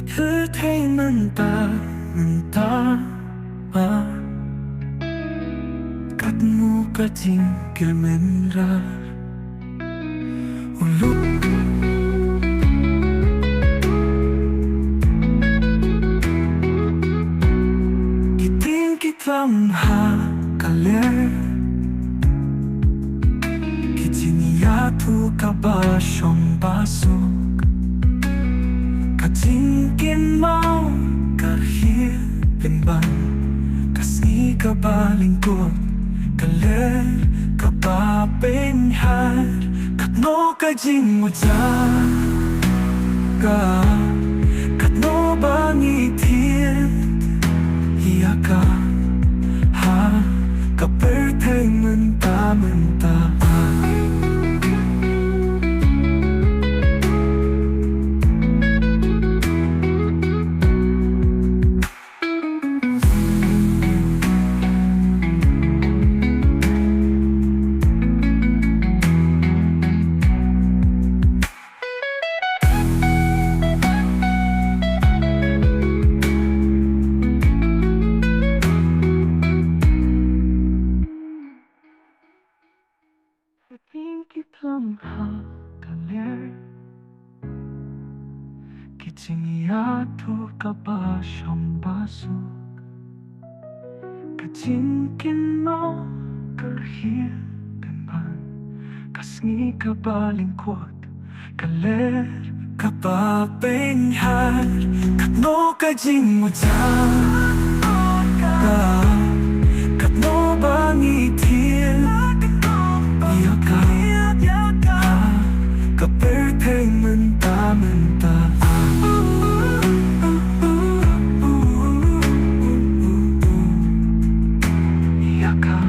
entertainment Kat mo kating kemenra Uluk Kiting kitang hakaler Kitiniatu kabasyong basok Katingkin mau karhir pinban Kasni kabalingkot Kaler kapapenhar Katno kajing ka Katno bangitin Iya ka ha Kapertay menta Kitang hakaler Kitiniatu kabasyong basok Katingkin mo karhir pinban Kasngi kabalingkot Kaler kapapenhar Katno kajing ka Katno bangitin Iya ka Kapertay menta Iya ka